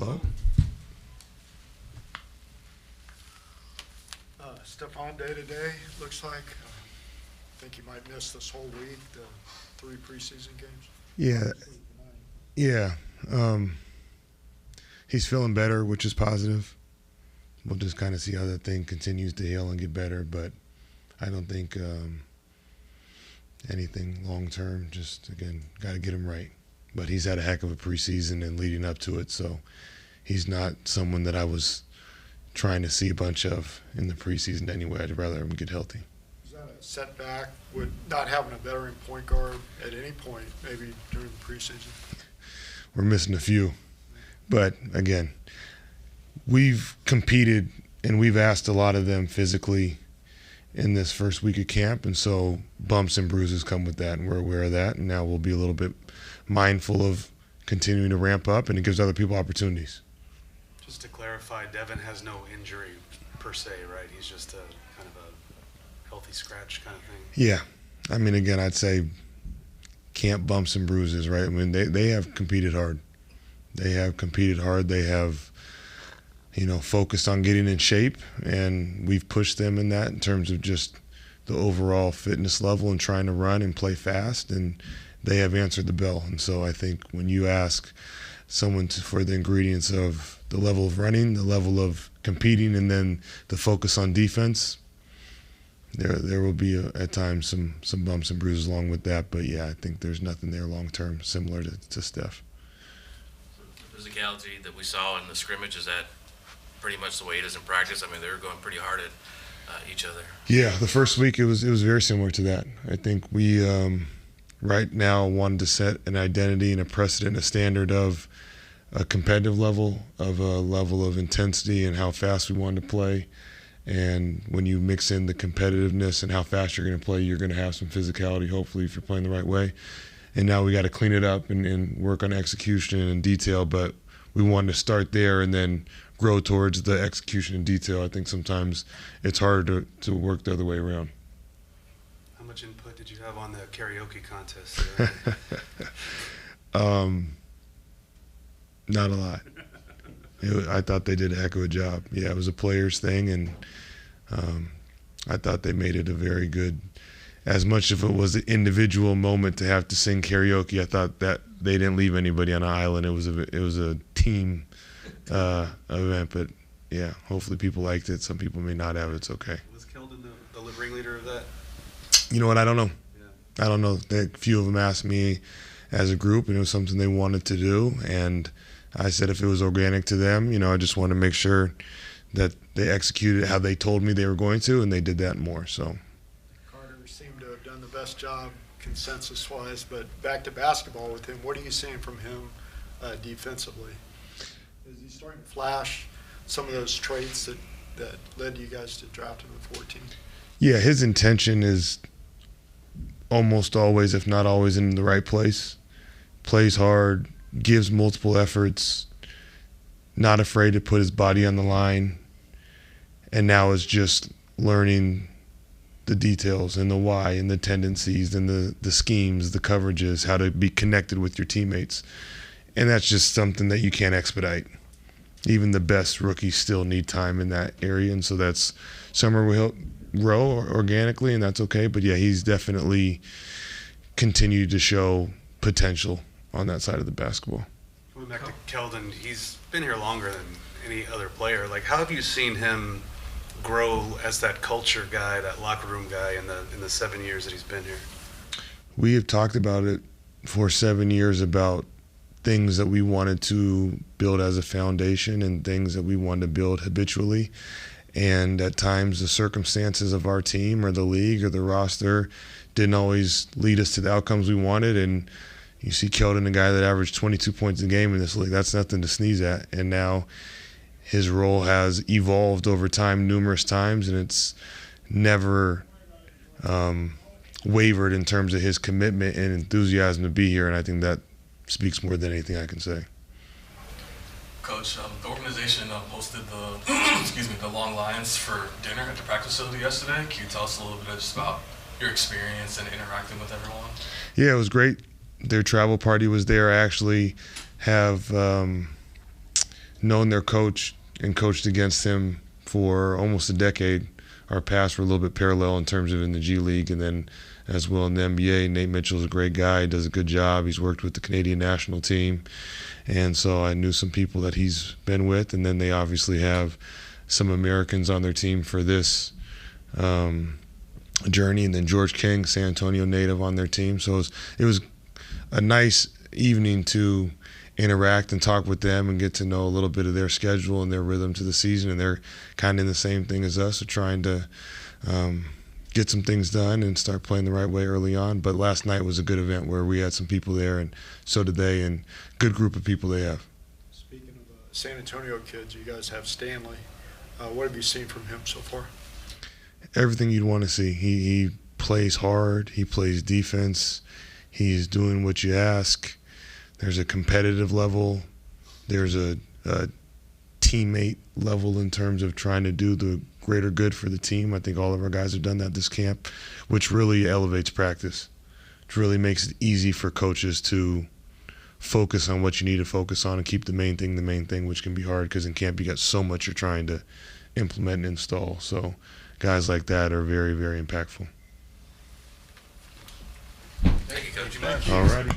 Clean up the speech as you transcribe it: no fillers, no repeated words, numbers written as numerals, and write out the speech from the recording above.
Hello. Stephon day-to-day, looks like. I think he might miss this whole week, the 3 preseason games. Yeah. He's feeling better, which is positive. We'll just kind of see how that thing continues to heal and get better, but I don't think anything long-term. Just, again, got to get him right. But he's had a heck of a preseason and leading up to it, so he's not someone that I was trying to see a bunch of in the preseason anyway. I'd rather him get healthy. Is that a setback with not having a veteran point guard at any point, maybe during the preseason? We're missing a few. But, again, we've competed and we've asked a lot of them physically in this first week of camp, and so bumps and bruises come with that, and we're aware of that. And now we'll be a little bit mindful of continuing to ramp up, and it gives other people opportunities. Just to clarify, Devin has no injury per se, right? He's just a kind of a healthy scratch kind of thing. Yeah. I mean, again, I'd say camp bumps and bruises, right? I mean, they have competed hard. They have competed hard. They have, focused on getting in shape, and we've pushed them in that in terms of just the overall fitness level and trying to run and play fast, and they have answered the bell. And so I think when you ask someone for the ingredients of the level of running, the level of competing, and then the focus on defense, there will be at times some bumps and bruises along with that. But yeah, I think there's nothing there long term similar to Steph. The physicality that we saw in the scrimmage, is that pretty much the way it is in practice? I mean, they were going pretty hard at each other. Yeah, the first week it was very similar to that. I think we right now wanted to set an identity and a precedent, a standard of a competitive level, of a level of intensity and how fast we wanted to play. And when you mix in the competitiveness and how fast you're going to play, you're going to have some physicality, hopefully, if you're playing the right way. And now we got to clean it up and work on execution and detail, but we wanted to start there and then grow towards the execution and detail. I think sometimes it's harder to work the other way around. How much input did you have on the karaoke contest? Not a lot. I thought they did a heck of a job. Yeah, it was a players thing, and I thought they made it a very good. As much as it was an individual moment to have to sing karaoke, I thought that they didn't leave anybody on an island. It was a team event, but yeah, hopefully people liked it. Some people may not have. It's okay. Was Keldon the ringleader of that? You know what? I don't know. Yeah. I don't know. A few of them asked me as a group, and it was something they wanted to do, and I said if it was organic to them, I just want to make sure that they executed how they told me they were going to, and they did that more. So Carter seemed to have done the best job consensus-wise, but back to basketball with him, what are you seeing from him defensively? Is he starting to flash some of those traits that led you guys to draft him at 14? Yeah, his intention is almost always, if not always, in the right place. Plays hard, gives multiple efforts, not afraid to put his body on the line, and now is just learning the details and the why and the tendencies and the schemes, the coverages, how to be connected with your teammates. And that's just something that you can't expedite. Even the best rookies still need time in that area, and so that's somewhere we'll grow organically, and that's okay. But yeah, he's definitely continued to show potential on that side of the basketball. Going back to Keldon, he's been here longer than any other player. Like, how have you seen him grow as that culture guy, that locker room guy in the 7 years that he's been here? We have talked about it for 7 years about things that we wanted to build as a foundation and things that we wanted to build habitually. And at times the circumstances of our team or the league or the roster didn't always lead us to the outcomes we wanted. And you see Keldon, a guy that averaged 22 points a game in this league, that's nothing to sneeze at. And now his role has evolved over time numerous times, and it's never wavered in terms of his commitment and enthusiasm to be here. And I think that speaks more than anything I can say. Coach, the organization hosted the Long Lions for dinner at the practice facility yesterday. Can you tell us a little bit just about your experience and interacting with everyone? Yeah, it was great. Their travel party was there. I actually have known their coach and coached against him for almost a decade. Our paths were a little bit parallel in terms of in the G League and then as well in the NBA. Nate Mitchell's a great guy. He does a good job. He's worked with the Canadian national team. And so I knew some people that he's been with. And then they obviously have some Americans on their team for this journey. And then George King, San Antonio native, on their team. So it was a nice evening to interact and talk with them and get to know a little bit of their schedule and their rhythm to the season. And they're kind of in the same thing as us, so trying to get some things done and start playing the right way early on. But last night was a good event where we had some people there, and so did they, and good group of people they have. Speaking of San Antonio kids, you guys have Stanley. What have you seen from him so far? Everything you'd want to see. He plays hard. He plays defense. He's doing what you ask. There's a competitive level. There's a teammate level in terms of trying to do the greater good for the team. I think all of our guys have done that this camp, which really elevates practice. Which really makes it easy for coaches to focus on what you need to focus on and keep the main thing, which can be hard because in camp you got so much you're trying to implement and install. So guys like that are very, very impactful. Thank you, Coach. All righty.